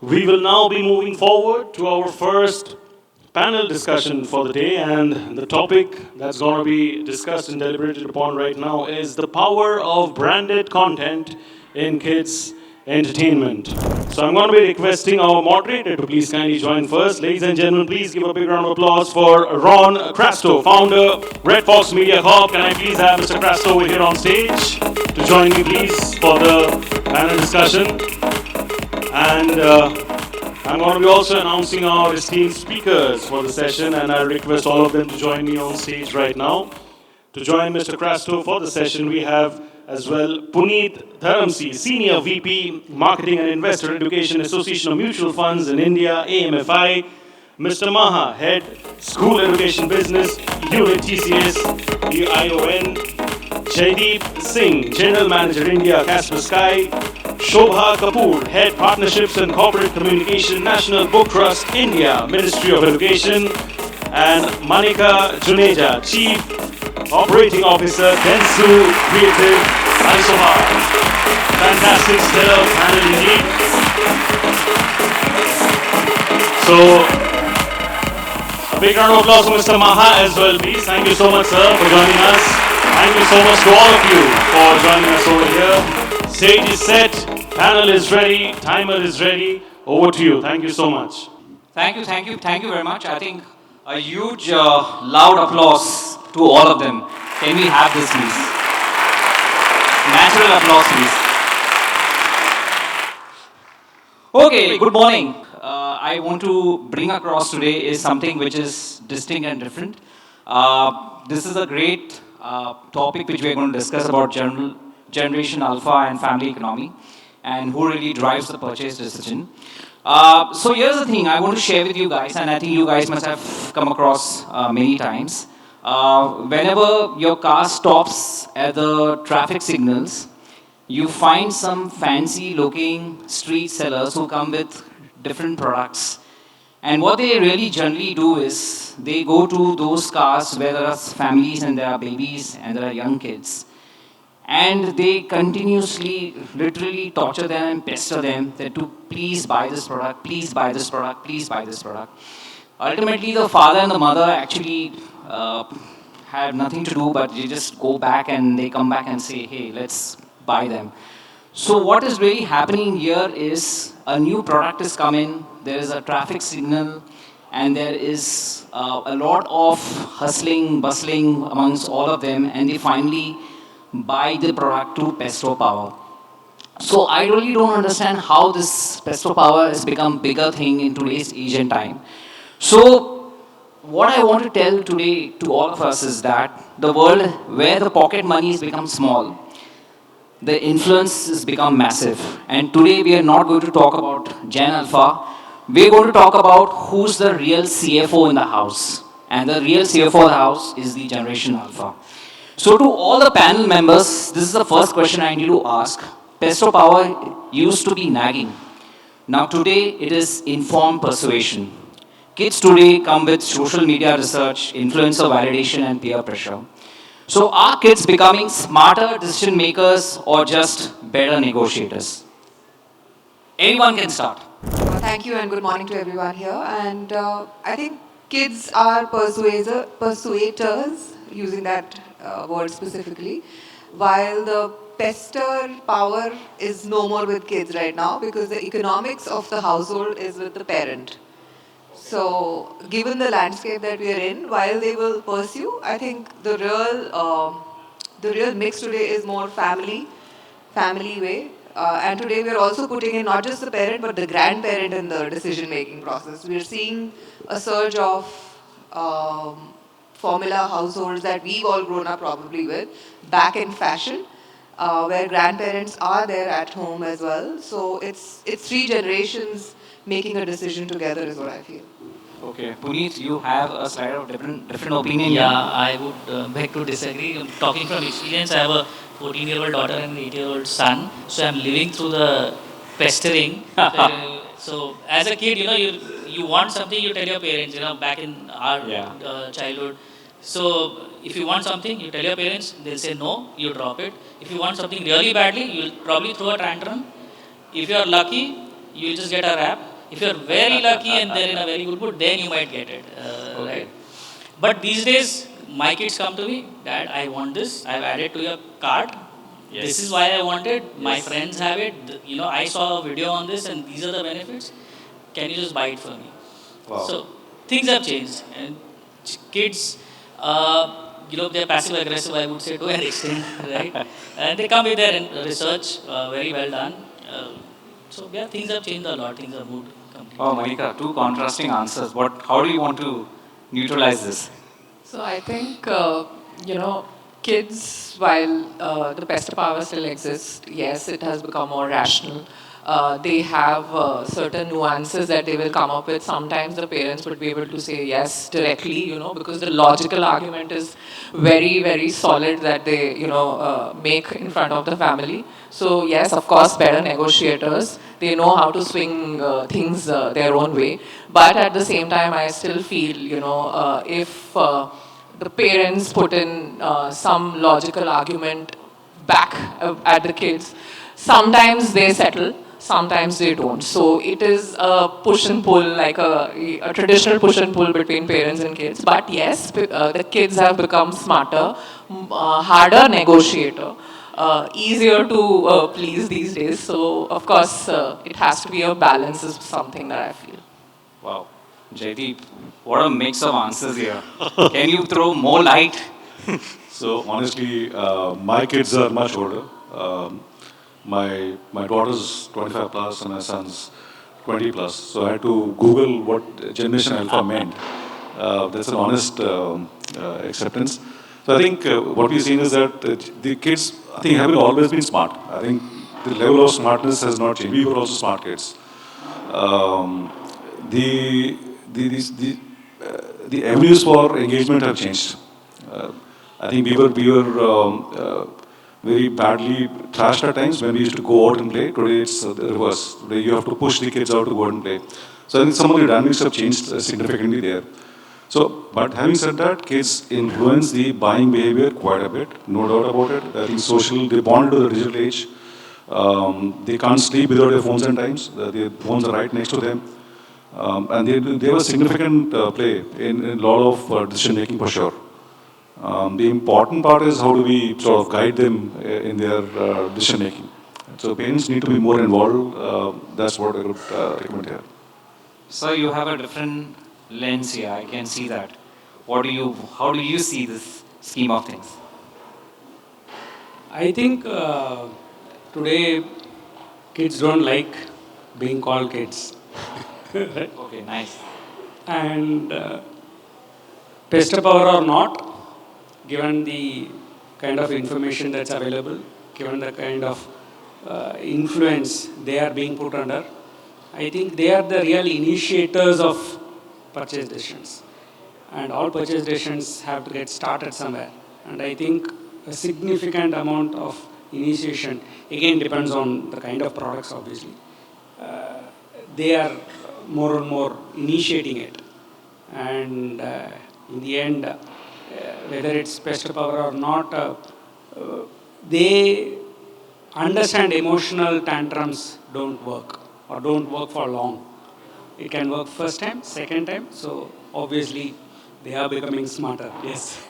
We will now be moving forward to our first panel discussion for the day, and the topic that's going to be discussed and deliberated upon right now is the power of branded content in kids' entertainment. So I'm going to be requesting our moderator to please kindly join first. Ladies and gentlemen, please give a big round of applause for Ron Crasto, founder, RedFox Mediacorp. Can I please have Mr. Crasto over here on stage to join me, please, for the panel discussion? And I'm going to be also announcing our esteemed speakers for the session, and I request all of them to join me on stage right now. To join Mr. Crasto for the session, we have as well Punit Dharamsi, Senior VP, Marketing and Investor Education, Association of Mutual Funds in India, AMFI. Mr. Maha, Head, School Education Business, Unit TCS, ION. Jaydeep Singh, General Manager, India, Kaspersky. Shobha Kapoor, Head Partnerships and Corporate Communication, National Book Trust, India, Ministry of Education. And Manika Juneja, Chief Operating Officer, Dentsu Creative, Isobar. Fantastic, stellar panel indeed. So, a big round of applause for Mr. Maha as well, please. Thank you so much, sir, for joining us. Thank you so much to all of you for joining us over here. Stage is set, panel is ready, timer is ready. Over to you. Thank you so much. Thank you very much. I think a huge, loud applause to all of them. Can we have this, please? Natural applause, please. Okay, good morning. I want to bring across today is something which is distinct and different. This is a great topic which we are going to discuss about Generation Alpha and family economy and who really drives the purchase decision. So here's the thing I want to share with you guys, and I think you guys must have come across many times. Whenever your car stops at the traffic signals, you find some fancy looking street sellers who come with different products. And what they really generally do is they go to those cars where there are families and there are babies and there are young kids. And they continuously, literally torture them and pester them that to please buy this product, please buy this product, please buy this product. Ultimately, the father and the mother actually have nothing to do, but they just go back and they come back and say, hey, let's buy them. So what is really happening here is a new product is coming, there is a traffic signal, and there is a lot of hustling, bustling amongst all of them, and they finally buy the product to pesto power. So I really don't understand how this pesto power has become bigger thing in today's age and time. So what I want to tell today to all of us is that the world where the pocket money has become small, the influence has become massive. And today we are not going to talk about Gen Alpha. We're going to talk about who's the real CFO in the house. And the real CFO of the house is the Generation Alpha. So to all the panel members, this is the first question I need to ask. Pesto power used to be nagging. Now today it is informed persuasion. Kids today come with social media research, influencer validation and peer pressure. So are kids becoming smarter decision makers or just better negotiators? Anyone can start. Thank you and good morning to everyone here. And I think kids are persuaders, using that word specifically, while the pester power is no more with kids right now because the economics of the household is with the parent. So given the landscape that we are in, while they will pursue, I think the real mix today is more family way. And today we are also putting in not just the parent but the grandparent in the decision-making process. We are seeing a surge of formula households that we've all grown up probably with, back in fashion, where grandparents are there at home as well. So it's three generations making a decision together is what I feel. Okay, Puneet, you have a slightly of different opinion. Yeah, I would beg to disagree. Talking from experience, I have a 14-year-old daughter and an 8-year-old son. So I'm living through the pestering. So as a kid, you want something, you tell your parents. Back in our childhood. So if you want something, you tell your parents. They'll say no, you drop it. If you want something really badly, you'll probably throw a tantrum. If you are lucky, you'll just get a rap. If you're very lucky and they're in a very good mood, then you might get it, right? But these days, my kids come to me, Dad, I want this. I've added to your cart. Yes. This is why I want it. My friends have it. You know, I saw a video on this, and these are the benefits. Can you just buy it for me? Wow. So things have changed, and kids, they're passive aggressive, I would say, to an extent, right? And they come with their research, very well done. So yeah, things have changed a lot. Things have moved completely. Oh, Manika, two contrasting answers. How do you want to neutralize this? So I think, kids, while the pester power still exists, yes, it has become more rational. They have certain nuances that they will come up with. Sometimes the parents would be able to say yes directly, because the logical argument is very, very solid that they, make in front of the family. So yes, of course, better negotiators. They know how to swing things their own way. But at the same time, I still feel, if the parents put in some logical argument back at the kids, sometimes they settle, sometimes they don't. So it is a push and pull, like a traditional push and pull between parents and kids. But yes, the kids have become smarter, harder negotiator, easier to please these days. So of course, it has to be a balance is something that I feel. Wow. Jaydeep, what a mix of answers here. Can you throw more light? So honestly, my kids are much older. My daughter's 25 plus and my son's 20 plus. So I had to Google what Generation Alpha meant. That's an honest acceptance. So I think what we've seen is that the kids, I think, have always been smart. I think the level of smartness has not changed. We were also smart kids. The avenues for engagement have changed. I think we were very badly trashed at times when we used to go out and play. Today it's the reverse. Today you have to push the kids out to go out and play. So I think some of the dynamics have changed significantly there. So, but having said that, kids influence the buying behavior quite a bit, no doubt about it. I think they bond to the digital age. They can't sleep without their phones at times. Their phones are right next to them. And they have a significant play in a lot of decision making for sure. The important part is how do we sort of guide them in their decision making. So parents need to be more involved. That's what I would recommend here. So you have a different lens here. I can see that. How do you see this scheme of things? I think today kids don't like being called kids. Okay, nice. And pester power or not, given the kind of information that's available, given the kind of influence they are being put under, I think they are the real initiators of purchase decisions. And all purchase decisions have to get started somewhere. And I think a significant amount of initiation, again, depends on the kind of products, obviously. They are more and more initiating it. And in the end, whether it's pester power or not, they understand emotional tantrums don't work or don't work for long. It can work first time, second time, so obviously they are becoming smarter, yes.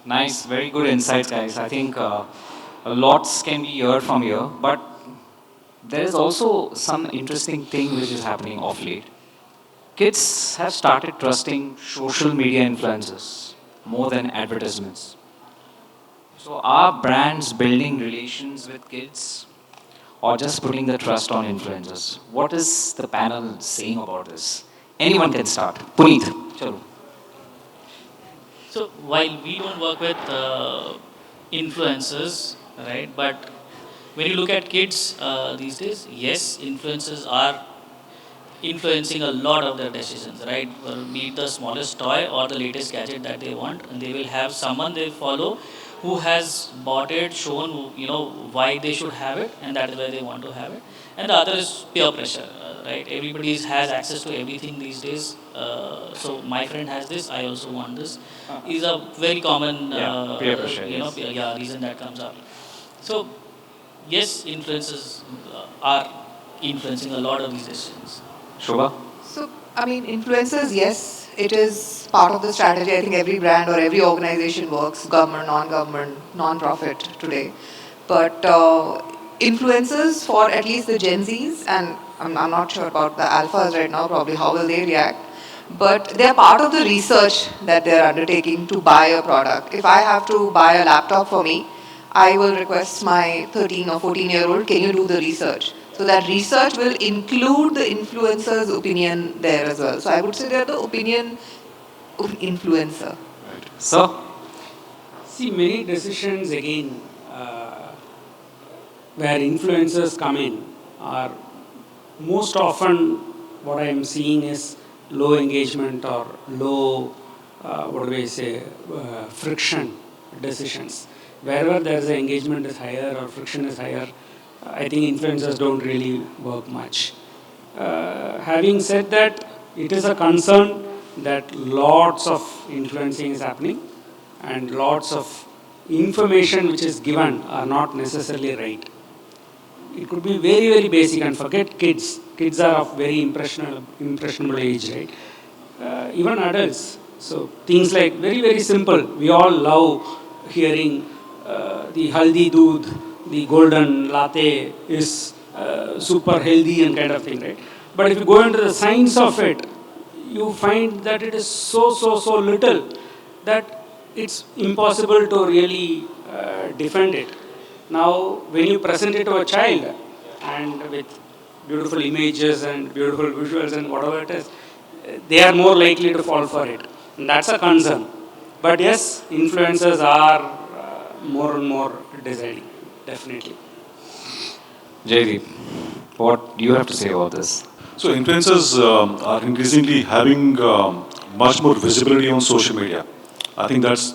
Nice, very good insights, guys. I think lots can be heard from here, but there is also some interesting thing which is happening off late. Kids have started trusting social media influencers more than advertisements. So are brands building relations with kids or just putting the trust on influencers? What is the panel saying about this? Anyone can start. Punit, chalo. So while we don't work with influencers, right, but when you look at kids these days, yes, influencers are influencing a lot of their decisions, right? Be it the smallest toy or the latest gadget that they want, and they will have someone they follow who has bought it, shown why they should have it, and that is why they want to have it. And the other is peer pressure, right? Everybody has access to everything these days. So my friend has this, I also want this. Is a very common peer pressure, reason that comes up. So yes, influencers are influencing a lot of these decisions. Shobha? So, I mean, influencers, yes, it is part of the strategy. I think every brand or every organization works, government, non-government, non-profit today. But influencers for at least the Gen Zs, and I'm not sure about the alphas right now, probably how will they react, but they're part of the research that they're undertaking to buy a product. If I have to buy a laptop for me, I will request my 13 or 14-year-old, can you do the research? So that research will include the influencer's opinion there as well. So I would say they're the opinion influencer. So, See, many decisions again where influencers come in are most often what I am seeing is low engagement or low, what do I say, friction decisions. Wherever there is an engagement is higher or friction is higher, I think influencers don't really work much. Having said that, it is a concern that lots of influencing is happening and lots of information which is given are not necessarily right. It could be very, very basic, and forget kids. Kids are of very impressionable age, right? Even adults. So things like very, very simple. We all love hearing the haldi doodh, the golden latte is super healthy and kind of thing, right? But if you go into the science of it, you find that it is so little that it's impossible to really defend it. Now, when you present it to a child and with beautiful images and beautiful visuals and whatever it is, they are more likely to fall for it. And that's a concern. But yes, influencers are more and more deciding, definitely. Jaydeep, what do you have to say about this? So influencers are increasingly having much more visibility on social media. I think that's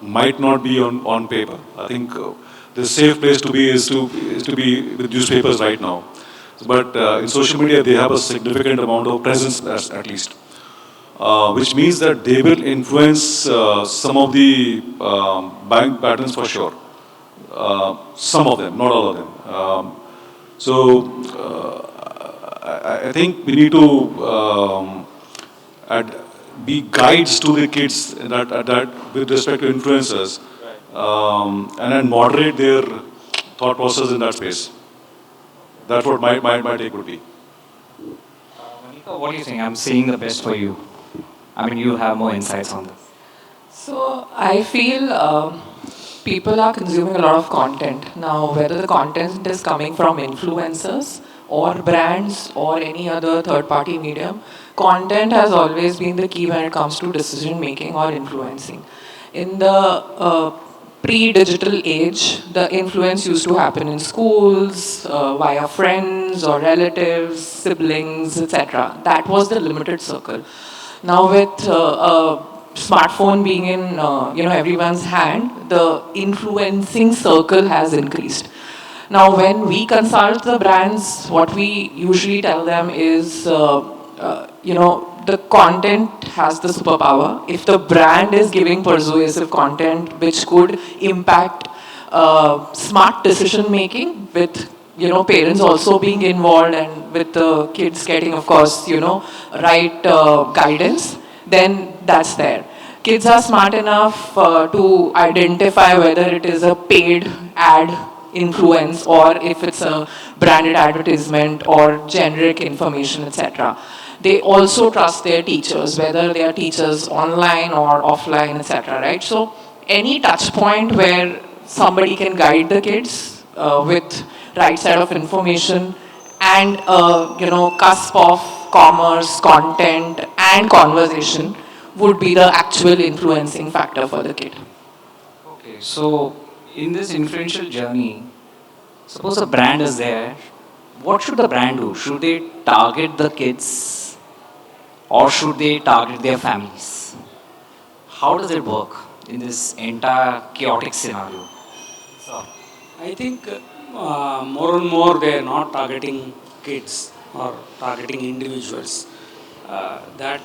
might not be on paper. I think the safe place to be is to be with newspapers right now. But in social media, they have a significant amount of presence, at least, which means that they will influence some of the buying patterns for sure. Some of them, not all of them. I think we need to be guides to the kids that with respect to influencers, and then moderate their thought process in that space. That's what my take would be. Manika, what do you think? I'm saying the best for you. I mean, you have more insights on this. So I feel people are consuming a lot of content. Now, whether the content is coming from influencers or brands or any other third-party medium, content has always been the key when it comes to decision making or influencing. In the pre-digital age, the influence used to happen in schools, via friends or relatives, siblings, etc. That was the limited circle. Now with a smartphone being in everyone's hand, the influencing circle has increased. Now when we consult the brands, what we usually tell them is, the content has the superpower. If the brand is giving persuasive content which could impact smart decision making with parents also being involved and with the kids getting, of course, right guidance, then that's there. Kids are smart enough to identify whether it is a paid ad influence or if it's a branded advertisement or generic information, etc. They also trust their teachers, whether they are teachers online or offline, etc. Right? So any touch point where somebody can guide the kids with right set of information and cusp of commerce, content, and conversation would be the actual influencing factor for the kid. Okay, so in this influential journey, suppose a brand is there, what should the brand do? Should they target the kids or should they target their families? How does it work in this entire chaotic scenario? I think more and more they are not targeting kids or targeting individuals. That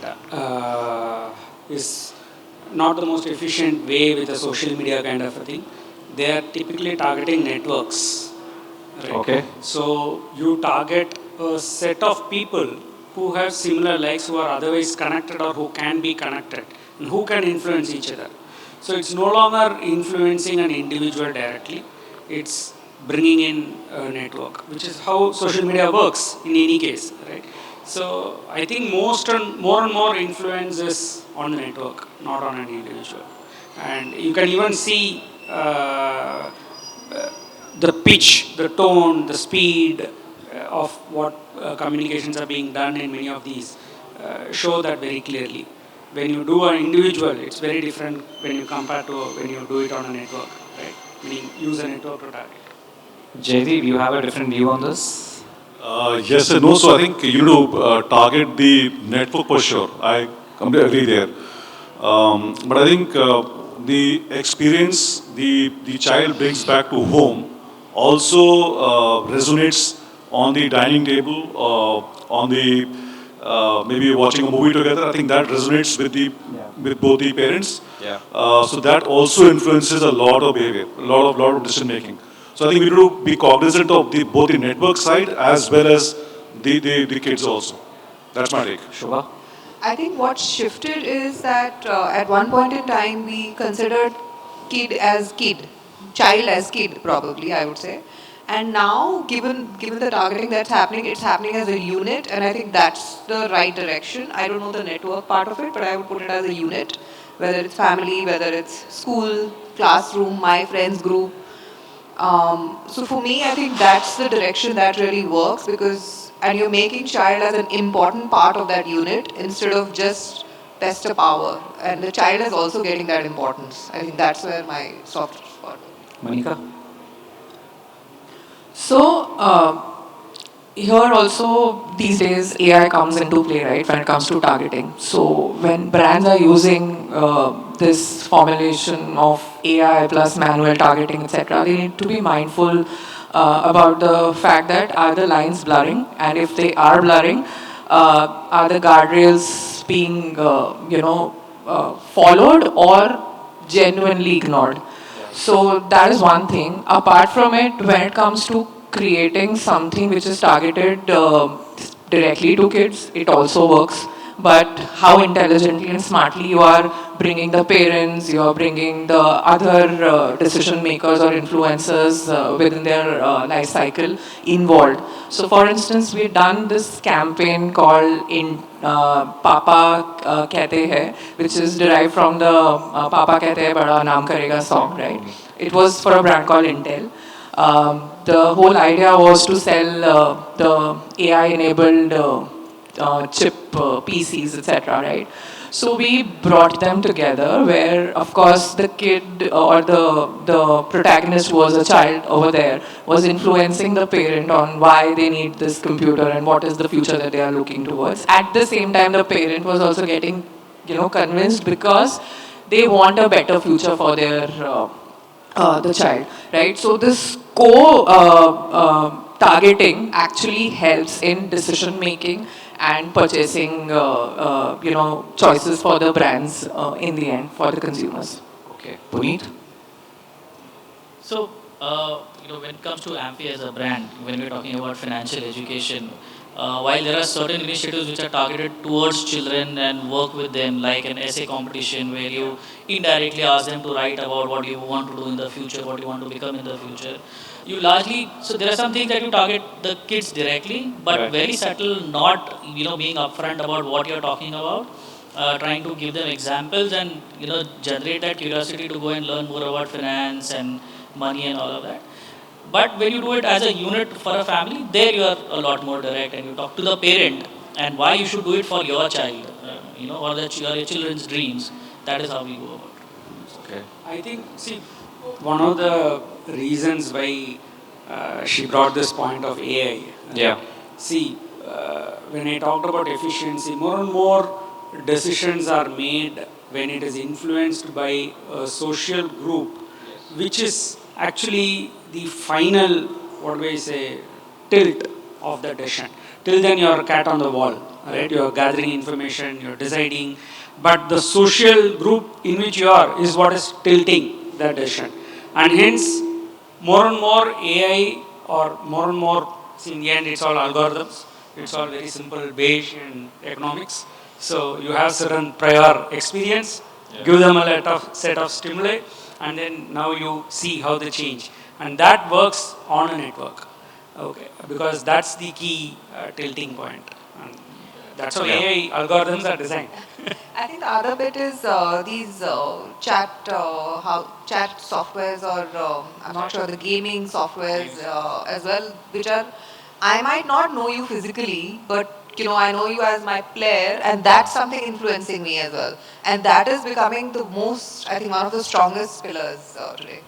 is not the most efficient way with a social media kind of a thing. They are typically targeting networks. Right? Okay. So you target a set of people who have similar likes, who are otherwise connected or who can be connected, and who can influence each other. So it's no longer influencing an individual directly, it's bringing in a network, which is how social media works in any case, right? So I think more and more influence is on the network, not on an individual. And you can even see the pitch, the tone, the speed of what communications are being done in many of these show that very clearly. When you do an individual, it's very different when you compare to when you do it on a network, right? Meaning use a network to target. Jaydeep, you have a different view on this? Yes and no. So I think you need to target the network for sure. I completely agree there. But I think the experience the child brings back to home also resonates on the dining table, on the maybe watching a movie together. I think that resonates with both the parents. Yeah. So that also influences a lot of behavior, a lot of decision making. So I think we need to be cognizant of both the network side as well as the kids also. That's my take. Shobha? I think what shifted is that at one point in time we considered child as kid probably, I would say. And now, given the targeting that's happening, it's happening as a unit, and I think that's the right direction. I don't know the network part of it, but I would put it as a unit, whether it's family, whether it's school, classroom, my friends group. So for me, I think that's the direction that really works and you're making child as an important part of that unit instead of just pester power. And the child is also getting that importance. I think that's where my soft spot. Manika? So, here also these days AI comes into play, right, when it comes to targeting. So when brands are using this formulation of AI plus manual targeting, etc., they need to be mindful about the fact that are the lines blurring, and if they are blurring, are the guardrails being followed or genuinely ignored. So that is one thing. Apart from it, when it comes to creating something which is targeted directly to kids, it also works. But how intelligently and smartly you are bringing the parents, you are bringing the other decision makers or influencers within their life cycle involved. So for instance, we've done this campaign called Papa Kehte Hai, which is derived from the Papa Kehte Hai Bada Naam Karega song, right? It was for a brand called Intel. The whole idea was to sell the AI-enabled chip PCs, etc., right? So we brought them together where, of course, the kid or the protagonist was a child over there, was influencing the parent on why they need this computer and what is the future that they are looking towards. At the same time, the parent was also getting, convinced because they want a better future for their the child, right? So this targeting actually helps in decision making and purchasing, choices for the brands in the end for the consumers. Okay. Punit? So, when it comes to AMFI as a brand, when we're talking about financial education, while there are certain initiatives which are targeted towards children and work with them, like an essay competition where you indirectly ask them to write about what you want to do in the future, what you want to become in the future. So there are some things that you target the kids directly, but Right. very subtle, not, being upfront about what you're talking about, trying to give them examples and, generate that curiosity to go and learn more about finance and money and all of that. But when you do it as a unit for a family, there you are a lot more direct and you talk to the parent and why you should do it for your child, or your children's dreams. That is how we go about it. Okay. I think, one of the reasons why she brought this point of AI. Yeah. When I talked about efficiency, more and more decisions are made when it is influenced by a social group, which is actually the final, tilt of the decision. Till then, you're a cat on the wall, right? You're gathering information, you're deciding, but the social group in which you are is what is tilting that decision. And hence, more and more AI or more and more, in the end, it's all algorithms. It's all very simple, beige in economics. So you have certain prior experience, give them a set of stimuli, and then now you see how they change. And that works on a network. Okay, because that's the key tilting point. And that's how AI algorithms are designed. I think the other bit is these chat softwares, or I'm not sure, the gaming softwares as well, which are, I might not know you physically, but I know you as my player, and that's something influencing me as well. And that is becoming the most, I think, one of the strongest pillars today.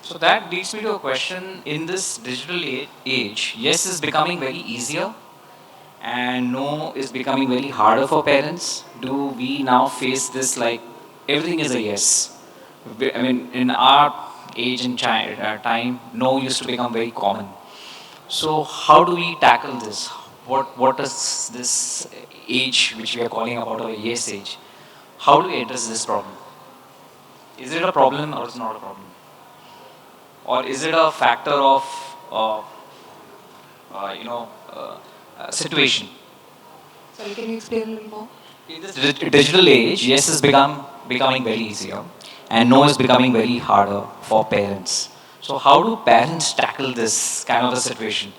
So that leads me to a question. In this digital age, yes is becoming very easier and no is becoming very harder for parents. Do we now face this like everything is a yes? I mean, in our age and time, no used to become very common. So how do we tackle this? What is this age which we are calling about a yes age? How do we address this problem? Is it a problem or is it not a problem? Or is it a factor of, uh, situation? Sorry, can you explain a little more? In this digital age, yes is becoming very easier, and no is becoming very harder for parents. So how do parents tackle this kind of a situation?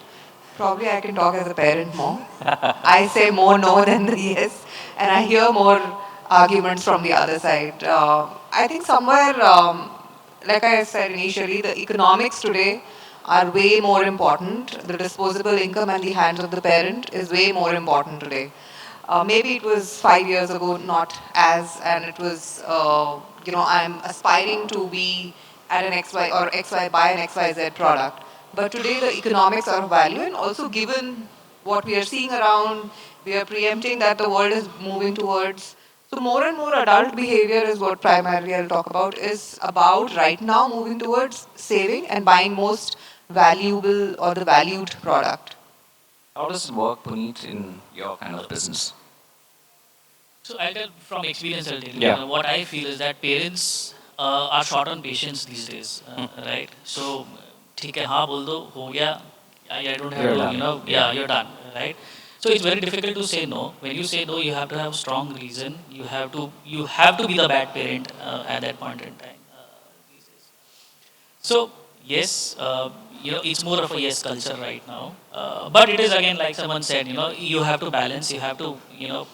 Probably I can talk as a parent more. I say more no than the yes, and I hear more arguments from the other side. I think somewhere, like I said initially, the economics today are way more important. The disposable income and the hands of the parent is way more important today. Maybe it was 5 years ago, not as, and it was, I'm aspiring to be at an XY or XY buy an XYZ product. But today the economics are of value, and also given what we are seeing around, we are preempting that the world is moving towards. So more and more adult behavior is what primarily I'll talk about, is about right now moving towards saving and buying most valuable or the valued product. How does it work, Puneet, in your kind of business? So I'll tell from experience. I'll tell you. Yeah. What I feel is that parents are short on patience these days, right? So, ठीक है, हाँ बोल दो, हो गया. I don't have You're to, done. yeah, you're done, right? So it's very difficult to say no. When you say no, you have to have a strong reason. You have to be the bad parent at that point in time. These days. So yes, it's more of a yes culture right now. But it is again like someone said, you have to balance. You have to,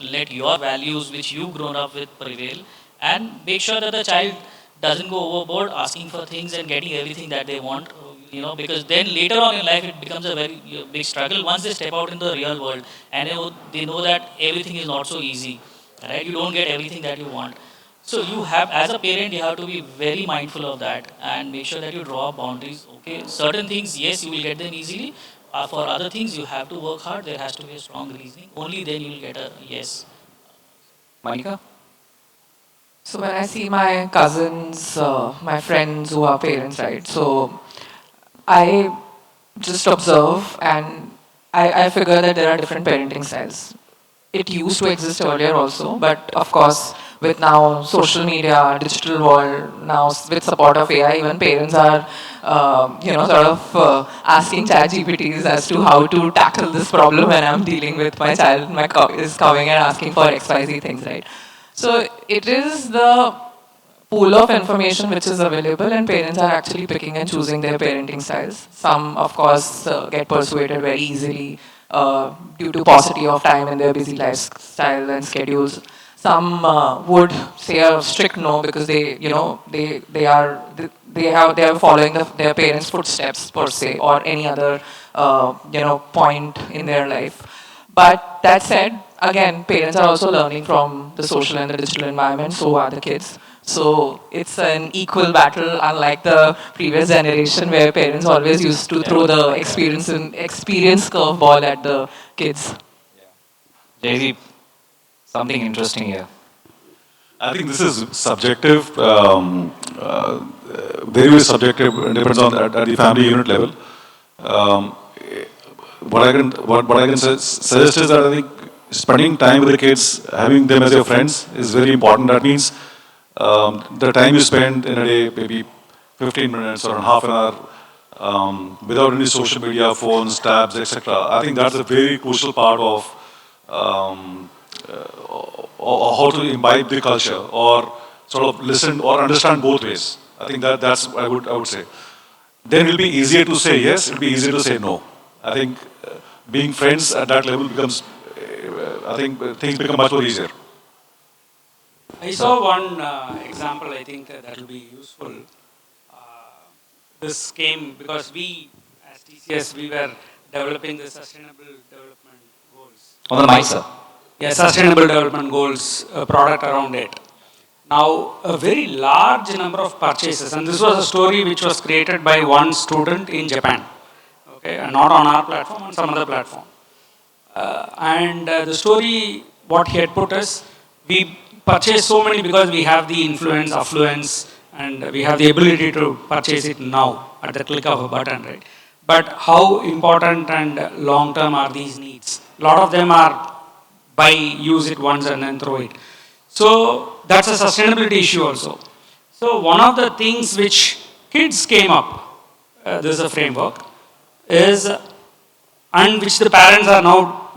let your values, which you've grown up with, prevail, and make sure that the child doesn't go overboard asking for things and getting everything that they want. Because then later on in life it becomes a very big struggle once they step out into the real world and they know that everything is not so easy, right? You don't get everything that you want. So you have, as a parent, you have to be very mindful of that and make sure that you draw boundaries. Okay, certain things, yes, you will get them easily. For other things, you have to work hard. There has to be a strong reasoning. Only then you will get a yes. Manika? So when I see my cousins, my friends who are parents, right? So I just observe and I figure that there are different parenting styles. It used to exist earlier also, but of course, with now social media, digital world, now with support of AI, even parents are, sort of asking chat GPTs as to how to tackle this problem when I'm dealing with my child, is coming and asking for XYZ things, right? So it is the pool of information which is available, and parents are actually picking and choosing their parenting styles. Some, of course, get persuaded very easily due to paucity of time in their busy lifestyle and schedules. Some would say a strict no because they are following their parents' footsteps per se, or any other point in their life. But that said, again, parents are also learning from the social and the digital environment, so are the kids. So it's an equal battle, unlike the previous generation where parents always used to throw the experience curveball at the kids. Jaydeep, something interesting here. I think this is subjective, very subjective, and depends on at the family unit level. What I can suggest is that I think spending time with the kids, having them as your friends, is very important. That means the time you spend in a day, maybe 15 minutes or half an hour, without any social media, phones, tabs, etc. I think that's a very crucial part of how to imbibe the culture or sort of listen or understand both ways. I think that's what I would say. Then it'll be easier to say yes, it'll be easier to say no. I think being friends at that level becomes, I think things become much more easier. I saw one example, I think that will be useful. This came because we, as TCS, we were developing the sustainable development goals. On the mic, sir. Yeah, sustainable development goals product around it. Now, a very large number of purchases, and this was a story which was created by one student in Japan, okay, and not on our platform, on some other platform. The story, what he had put is, we purchase so many because we have the influence, affluence, and we have the ability to purchase it now at the click of a button, right? But how important and long term are these needs? A lot of them are buy, use it once and then throw it. So that's a sustainability issue also. So one of the things which kids came up, this is a framework, is, and which the parents are now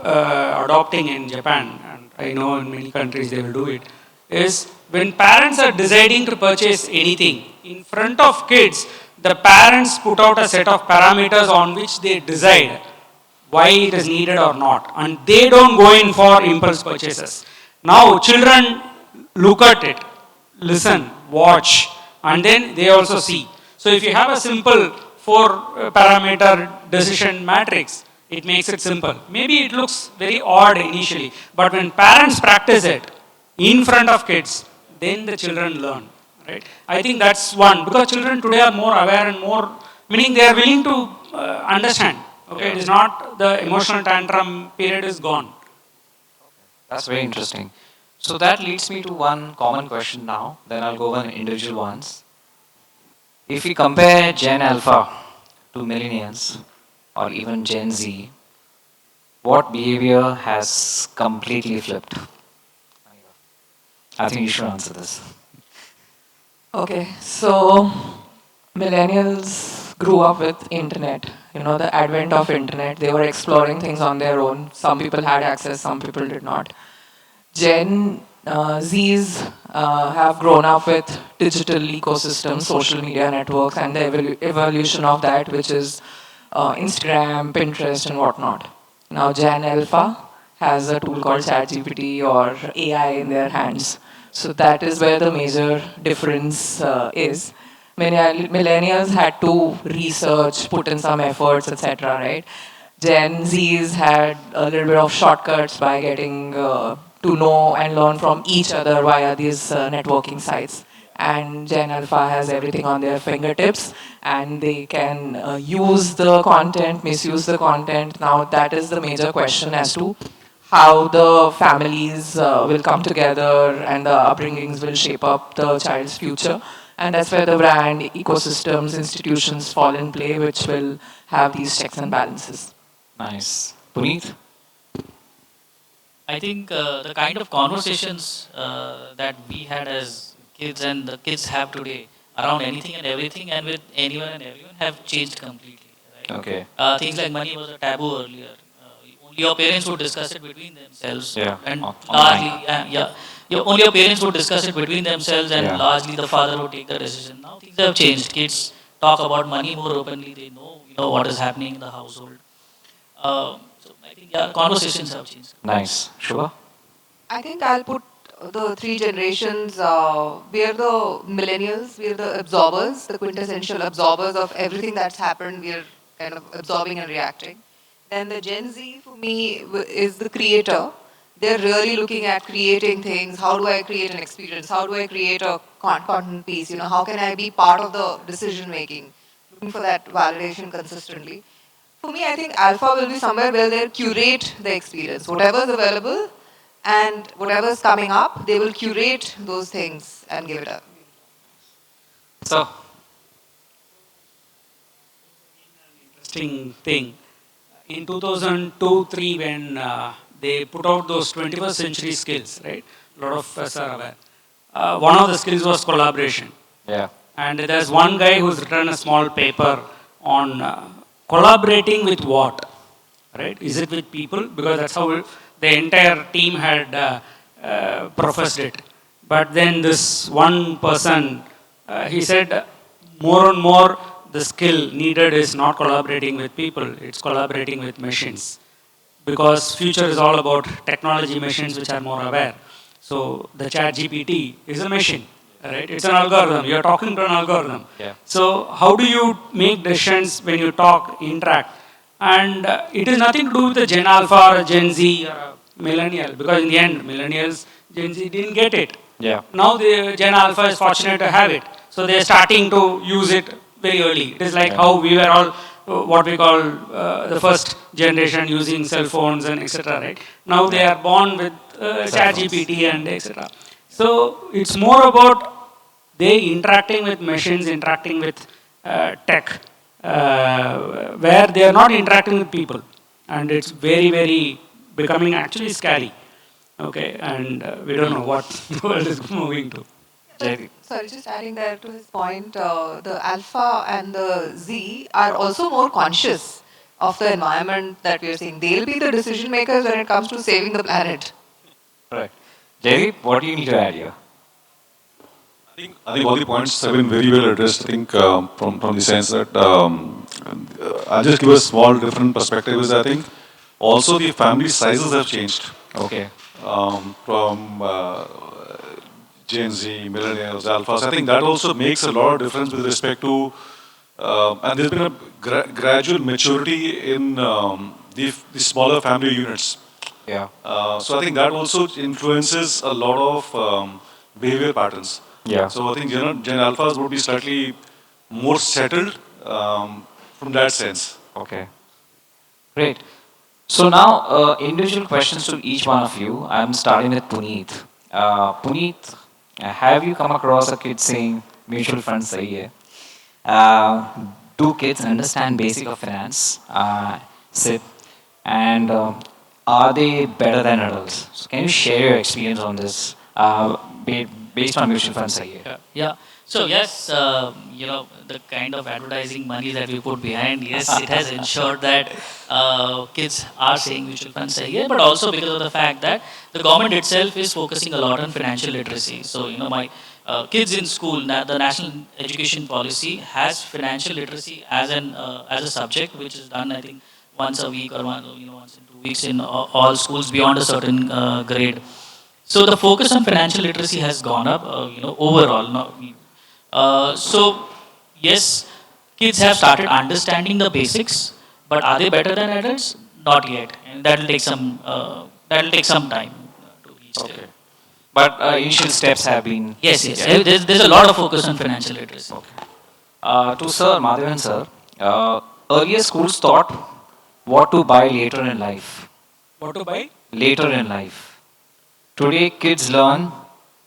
adopting in Japan, and I know in many countries they will do it, is when parents are deciding to purchase anything, in front of kids, the parents put out a set of parameters on which they decide why it is needed or not. And they don't go in for impulse purchases. Now children look at it, listen, watch, and then they also see. So if you have a simple 4 parameter decision matrix, it makes it simple. Maybe it looks very odd initially, but when parents practice it in front of kids, then the children learn, right? I think that's one, because children today are more aware and more, meaning they are willing to understand. Okay, it is not the emotional tantrum period is gone. That's very interesting. So that leads me to one common question now, then I'll go on individual ones. If we compare Gen Alpha to millennials or even Gen Z, what behavior has completely flipped? I think you should answer this. Okay, so millennials grew up with internet. You know, the advent of internet, they were exploring things on their own. Some people had access, some people did not. Gen Zs have grown up with digital ecosystems, social media networks, and the evolution of that, which is Instagram, Pinterest, and whatnot. Now, Gen Alpha has a tool called ChatGPT or AI in their hands. So that is where the major difference is. Millennials had to research, put in some efforts, etc., right? Gen Zs had a little bit of shortcuts by getting to know and learn from each other via these networking sites. And Gen Alpha has everything on their fingertips, and they can use the content, misuse the content. Now that is the major question as to how the families will come together and the upbringings will shape up the child's future. And that's where the brand, ecosystems, institutions fall in play, which will have these checks and balances. Nice. Punit? I think the kind of conversations that we had as kids and the kids have today around anything and everything and with anyone and everyone have changed completely. Right? Okay. Things like money was a taboo earlier. Only your parents would discuss it between themselves. Yeah. And Online. only your parents would discuss it between themselves, and Yeah. largely the father would take the decision. Now things have changed. Kids talk about money more openly. They know, what is happening in the household. So I think conversations have changed. Nice. Shobha? I think I'll put the 3 generations. We are the millennials, we are the absorbers, the quintessential absorbers of everything that's happened. We are kind of absorbing and reacting. Then the Gen Z, for me, is the creator. They're really looking at creating things. How do I create an experience? How do I create a content piece? How can I be part of the decision making? Looking for that validation consistently. For me, I think Alpha will be somewhere where they'll curate the experience. Whatever's available and whatever's coming up, they will curate those things and give it up. So, Interesting thing. In 2002-3, when they put out those 21st century skills, right? A lot of us are aware. One of the skills was collaboration. yeah. And there's one guy who's written a small paper on collaborating with what, right? Is it with people? Because that's how the entire team had professed it. But then this one person, he said, more and more the skill needed is not collaborating with people, it's collaborating with machines. Because future is all about technology machines which are more aware. So the chat GPT is a machine, right? It's an algorithm. You're talking to an algorithm. Yeah. So how do you make decisions when you talk, interact? And it is nothing to do with the Gen Alpha or a Gen Z or a millennial, because in the end, millennials, Gen Z didn't get it. Yeah. Now the Gen Alpha is fortunate to have it. So they're starting to use it very early. It is like how we were all what we call the first generation using cell phones and etc. Right? Now they are born with ChatGPT and etc. So it's more about they interacting with machines, interacting with tech, where they are not interacting with people, and it's very, very becoming actually scary. Okay, and we don't know what the world is moving to. Sorry, just adding there to his point, the Alpha and the Z are also more conscious of the environment that we are seeing. They'll be the decision makers when it comes to saving the planet. Right. Jaydeep, what do you need to add here? I think all the points have been very well addressed. I think from the sense that I'll just give a small different perspective. Is I think also the family sizes have changed. Okay. From Gen Z, millennials, alphas. I think that also makes a lot of difference with respect to, and there's been a gradual maturity in the smaller family units. Yeah. So I think that also influences a lot of behavior patterns. Yeah. So I think Gen Alphas would be slightly more settled from that sense. Okay. Great. So now, individual questions to each one of you. I'm starting with Punit. Punit, have you come across a kid saying mutual funds sahi hai? Do kids understand basic of finance? SIP, and are they better than adults? So can you share your experience on this based on mutual funds sahi hai? Yeah. So yes, the kind of advertising money that we put behind, yes, it has ensured that kids are saying mutual funds here, but also because of the fact that the government itself is focusing a lot on financial literacy. So my kids in school, the national education policy has financial literacy as a subject, which is done I think once a week or once in 2 weeks in all schools beyond a certain grade. So the focus on financial literacy has gone up, overall. So yes, kids have started understanding the basics, but are they better than adults? Not yet, and that will take some time to reach there. But initial steps have been. Yes. There's a lot of focus on financial literacy. To Sir Mahadevan sir, earlier schools taught what to buy later in life. What to buy? Later in life. Today, kids learn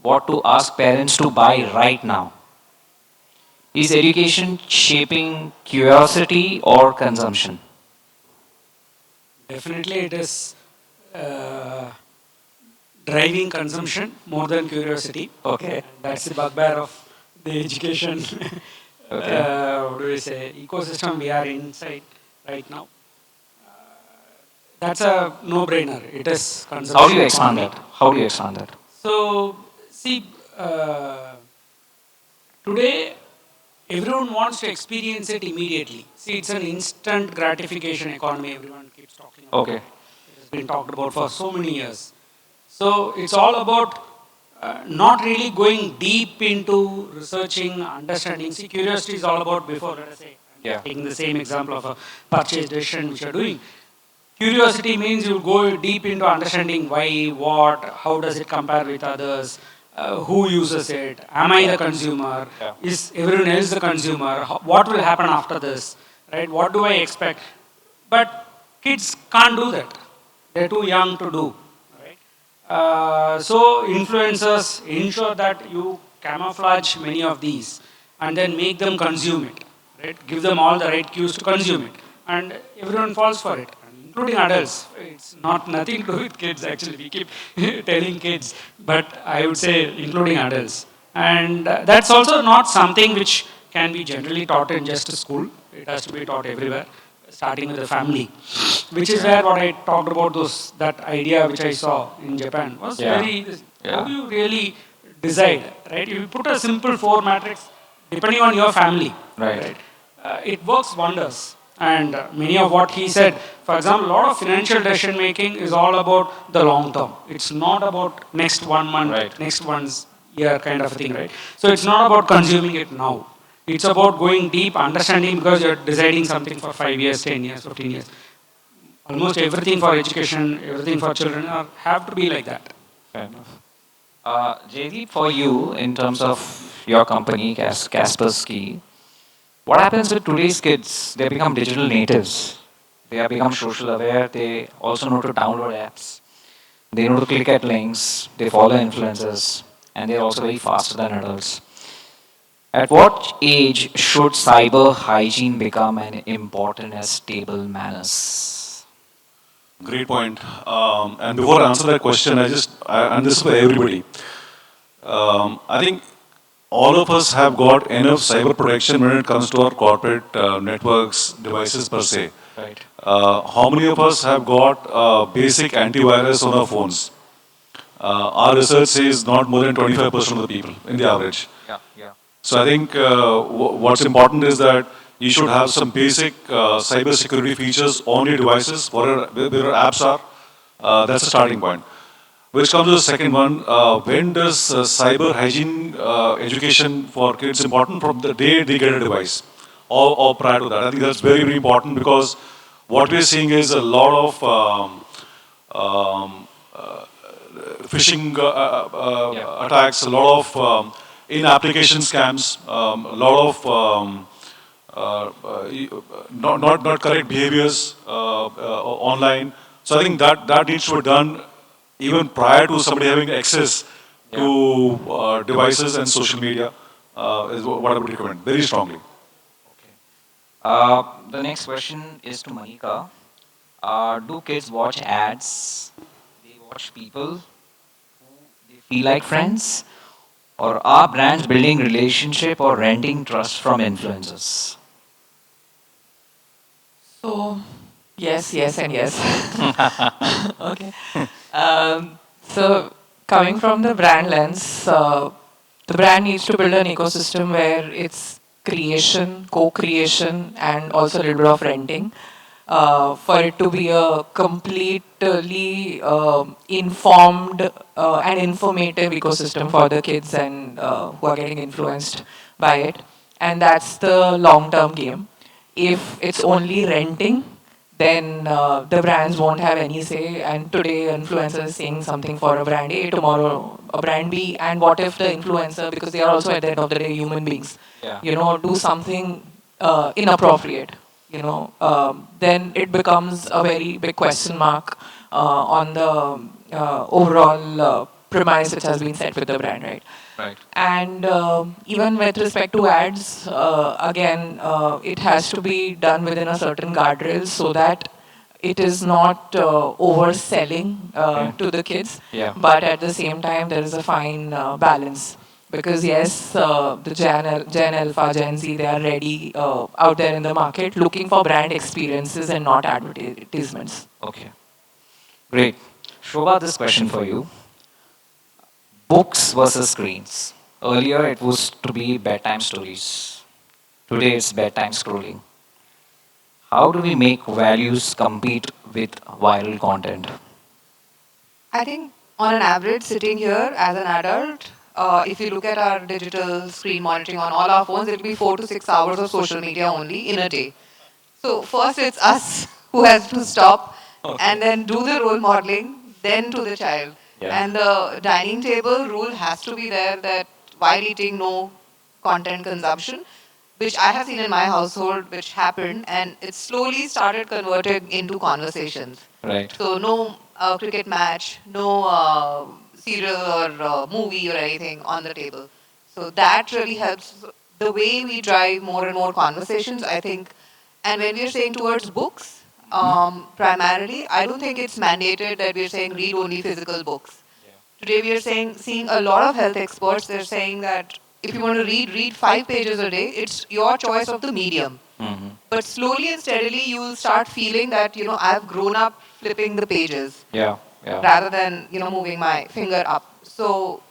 what to ask parents to buy right now. Is education shaping curiosity or consumption? Definitely it is driving consumption more than curiosity. Okay. That's the bugbear of the education Okay. what do we say, ecosystem we are inside right now. That's a no-brainer. It is consumption. How do you expand that? How do you expand that? So, see, today everyone wants to experience it immediately. See, it's an instant gratification economy everyone keeps talking about. Okay. It has been talked about for so many years. So, it's all about not really going deep into researching, understanding. See, curiosity is all about before, let us say, Yeah. taking the same example of a purchase decision which you are doing. Curiosity means you go deep into understanding why, what, how does it compare with others, who uses it, am I the consumer, Yeah. is everyone else the consumer, what will happen after this, right? What do I expect? But kids can't do that. They're too young to do. Right? So influencers ensure that you camouflage many of these and then make them consume it. Right? Give them all the right cues to consume it. And everyone falls for it. Including adults. It's nothing to do with kids actually. We keep telling kids, but I would say including adults. And that's also not something which can be generally taught in just a school. It has to be taught everywhere, starting with the family, which is where what I talked about that idea which I saw in Japan was very. How do you really decide, right? If you put a simple 4 matrix, depending on your family, right? It works wonders. And many of what he said, for example, a lot of financial decision making is all about the long term. It's not about next 1 month, next one's year kind of a thing, right? So it's not about consuming it now. It's about going deep, understanding, because you're deciding something for 5 years, 10 years, 15 years. Almost everything for education, everything for children have to be like that. Fair enough. Jaydeep, for you, in terms of your company, Kaspersky, what happens with today's kids? They become digital natives. They have become social aware. They also know to download apps. They know to click at links. They follow influencers. And they're also very faster than adults. At what age should cyber hygiene become an important as stable manners? Great point. And before I answer that question, and this is for everybody. I think all of us have got enough cyber protection when it comes to our corporate networks, devices per se. Right. How many of us have got basic antivirus on our phones? Our research says not more than 25% of the people in the average. Yeah. So I think what's important is that you should have some basic cyber security features on your devices, where your apps are. That's a starting point. Which comes to the second one, when does cyber hygiene education for kids important? From the day they get a device or prior to that. I think that's very, very important, because what we're seeing is a lot of phishing attacks, a lot of in-application scams, a lot of not correct behaviors online. So I think that needs to be done even prior to somebody having access to devices and social media, is what I would recommend very strongly. The next question is to Manika. Do kids watch ads? They watch people who they feel like friends? Or are brands building relationship or renting trust from influencers? So, yes, and yes. Okay. So, coming from the brand lens, the brand needs to build an ecosystem where it's creation, co-creation, and also a little bit of renting. For it to be a completely informed and informative ecosystem for the kids and who are getting influenced by it. And that's the long-term game. If it's only renting, then the brands won't have any say. And today, influencer is saying something for a brand A, tomorrow a brand B. And what if the influencer, because they are also at the end of the day human beings, do something inappropriate? Then it becomes a very big question mark on the overall premise which has been set with the brand, right? Right. And even with respect to ads, again, it has to be done within a certain guardrails so that it is not overselling to the kids, but at the same time there is a fine balance. Because yes, the Gen Alpha, Gen Z, they are ready out there in the market looking for brand experiences and not advertisements. Okay. Great. Shobha, this question for you. Books versus screens. Earlier it was to be bedtime stories. Today it's bedtime scrolling. How do we make values compete with viral content? I think on an average, sitting here as an adult, if you look at our digital screen monitoring on all our phones, it will be 4 to 6 hours of social media only in a day. So first it's us who has to stop and then do the role modeling, then to the child. And the dining table rule has to be there that while eating, no content consumption, which I have seen in my household, which happened, and it slowly started converting into conversations. Right. So no cricket match, no serial or movie or anything on the table. So that really helps the way we drive more and more conversations, I think. And when we're saying towards books, primarily, I don't think it's mandated that we're saying read only physical books. Today we are seeing a lot of health experts, they're saying that if you want to read 5 pages a day. It's your choice of the medium. But slowly and steadily, you will start feeling that, I've grown up flipping the pages Yeah, yeah. rather than, moving my finger up. So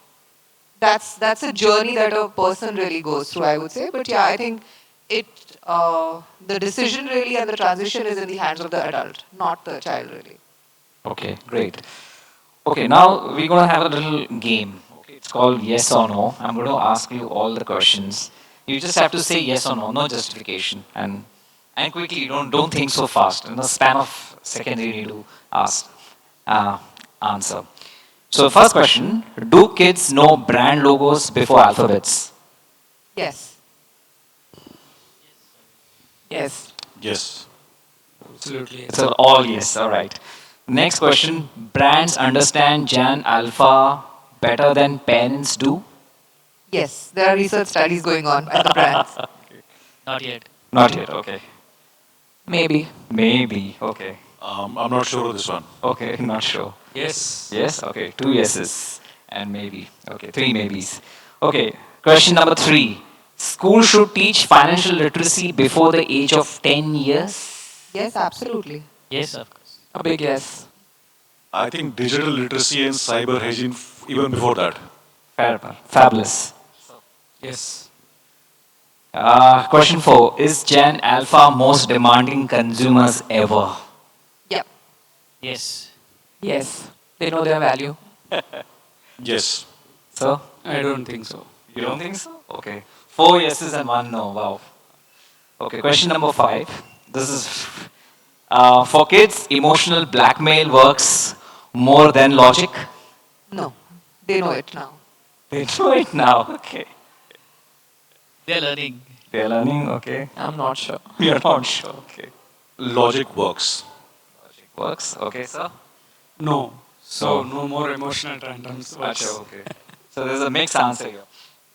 that's a journey that a person really goes through, I would say. But yeah, I think it the decision really and the transition is in the hands of the adult, not the child really. Okay, great. Okay, now we're going to have a little game. Okay, it's called yes or no. I'm going to ask you all the questions. You just have to say yes or no, no justification, and quickly. Don't think so fast. In the span of seconds, you need to ask, uh, answer. So, first question: do kids know brand logos before alphabets? Yes. Yes. Yes. Absolutely. It's all yes. All right. Next question: brands understand Jan Alpha better than parents do? Yes. There are research studies going on by the brands. Not yet. Not yet. Okay. Maybe. Maybe. Okay. I'm not sure of this one. Okay. Not sure. Yes. Yes. Okay. Two yeses and maybe. Okay. Three maybes. Okay. Question number 3. School should teach financial literacy before the age of 10 years? Yes, absolutely. Yes, of course. A big yes. I think digital literacy and cyber hygiene even before that. Fair. Fabulous. Yes. Question 4. Is Gen Alpha most demanding consumers ever? Yep. Yes. Yes. They know their value. Yes. So? I don't think so. You don't think so? Okay. 4 yeses and 1 no. Wow. Okay. Question number 5. This is for kids. Emotional blackmail works more than logic. No. They know it now. They know it now. Okay. They're learning. They're learning. Okay. I'm not sure. You're not sure. Okay. Logic works. Logic works. Okay, sir. No. So No. no more emotional tantrums. Acha, okay. So there's a mixed answer here.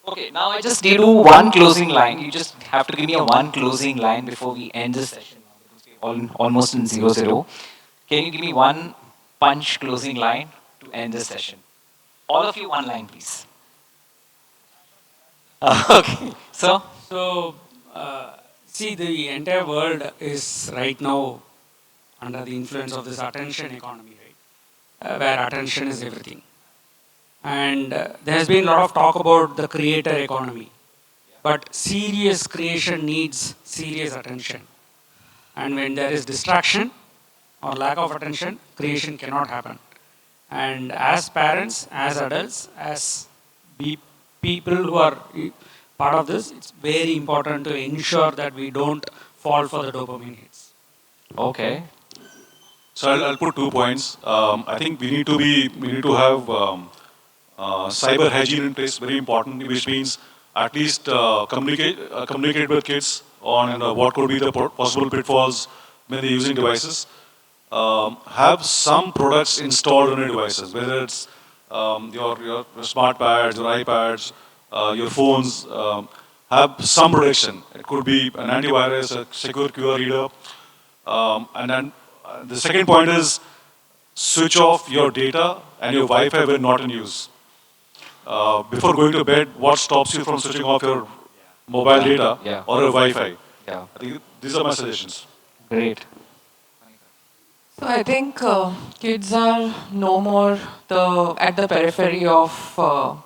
Okay, now I just need to do one closing line. You just have to give me a one closing line before we end this session. Almost in 0-0. Can you give me one punch closing line to end this session? All of you, one line, please. Okay. So, So, see, the entire world is right now under the influence of this attention economy, right? Where attention is everything. And there has been a lot of talk about the creator economy. But serious creation needs serious attention. And when there is distraction or lack of attention, creation cannot happen. And as parents, as adults, as people who are part of this, it's very important to ensure that we don't fall for the dopamine hits. okay. So I'll put 2 points. I think we need to have cyber hygiene in place, very important, which means at least communicate with kids on what could be the possible pitfalls when they're using devices. Have some products installed on your devices, whether it's your smart pads, your iPads, your phones. Have some protection. It could be an antivirus, a secure QR reader, and then the second point is switch off your data and your Wi-Fi when not in use. Before going to bed, what stops you from switching off your mobile data Yeah. or your Wi-Fi? Yeah. I think these are my suggestions. Great. So I think kids are no more at the periphery of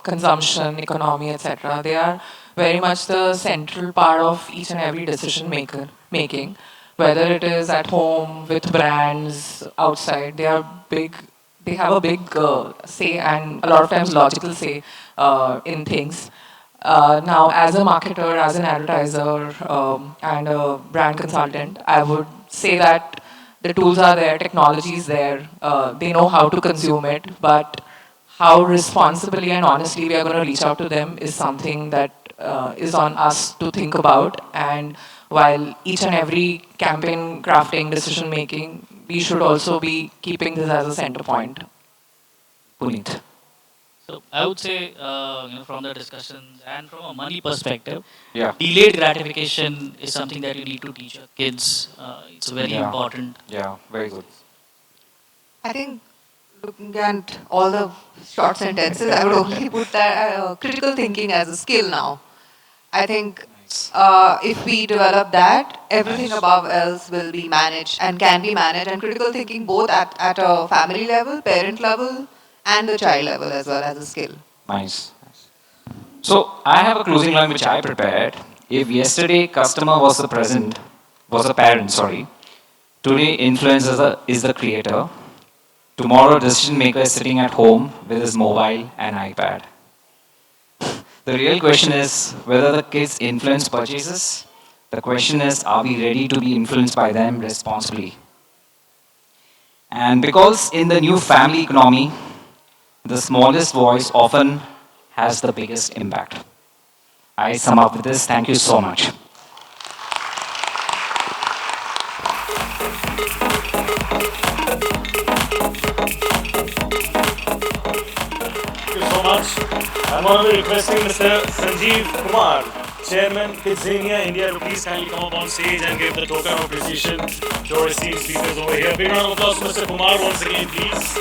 consumption, economy, etc. They are very much the central part of each and every decision making, whether it is at home with brands outside. They are big. They have a big say and a lot of times logical say in things. Now, as a marketer, as an advertiser, and a brand consultant, I would say that the tools are there, technology is there, they know how to consume it, but how responsibly and honestly we are going to reach out to them is something that is on us to think about. And while each and every campaign crafting, decision making, we should also be keeping this as a center point. Punit. So I would say, from the discussions and from a money perspective, Yeah. delayed gratification is something that you need to teach your kids. It's very Yeah. important. Yeah. Very good. I think looking at all the short sentences, I would only put that critical thinking as a skill now. I think if we develop that, everything above else will be managed and can be managed. And critical thinking both at a family level, parent level, and the child level as well as a skill. Nice. So I have a closing line which I prepared. If yesterday customer was the present, was a parent, sorry. Today influencer is the creator. Tomorrow decision maker is sitting at home with his mobile and iPad. The real question is whether the kids influence purchases. The question is, are we ready to be influenced by them responsibly? And because in the new family economy, the smallest voice often has the biggest impact. I sum up with this. Thank you so much. Thank you so much. I'm going to be requesting Mr. Sanjeev Kumar, Chairman, KidZania India, to please kindly come up on stage and give the token of appreciation to our esteemed speakers over here. Big round of applause to Mr. Kumar once again, please.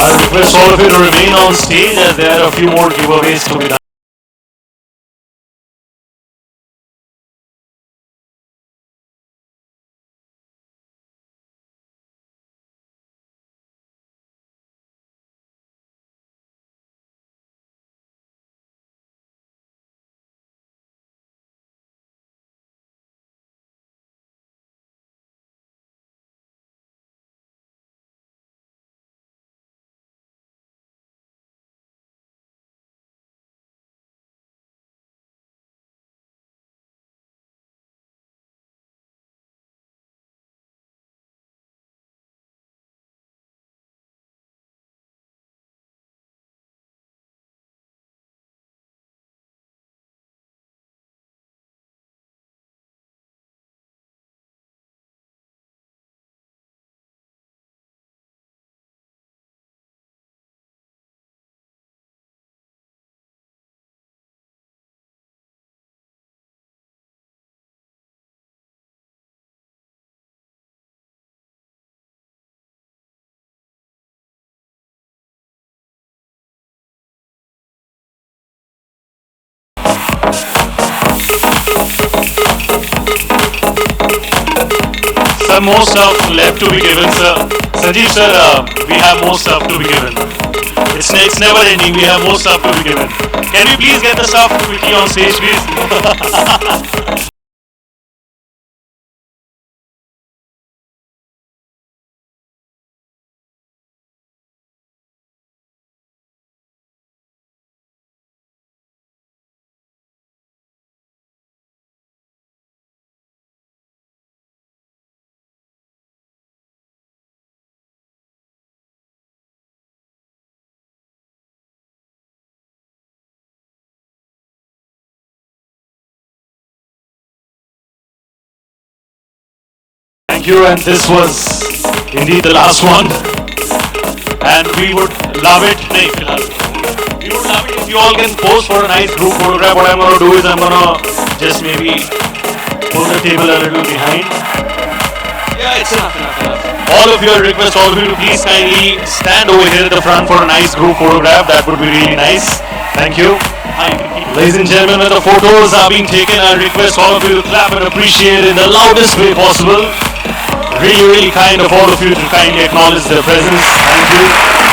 I request all of you to remain on stage as there are a few more giveaways to be done. Some more stuff left to be given, sir. Sanjeev sir, we have more stuff to be given. It's never ending, we have more stuff to be given. Can we please get the stuff quickly on stage, please? Thank you, and this was indeed the last one. And we would love it. We would love it if you all can pose for a nice group photograph. What I'm going to do is I'm going to just maybe pull the table a little behind. Yeah, it's enough. All of you, I request all of you to please kindly stand over here at the front for a nice group photograph. That would be really nice. Thank you. Ladies and gentlemen, when the photos are being taken, I request all of you to clap and appreciate in the loudest way possible. Really, really kind of all of you to kindly acknowledge their presence. Thank you.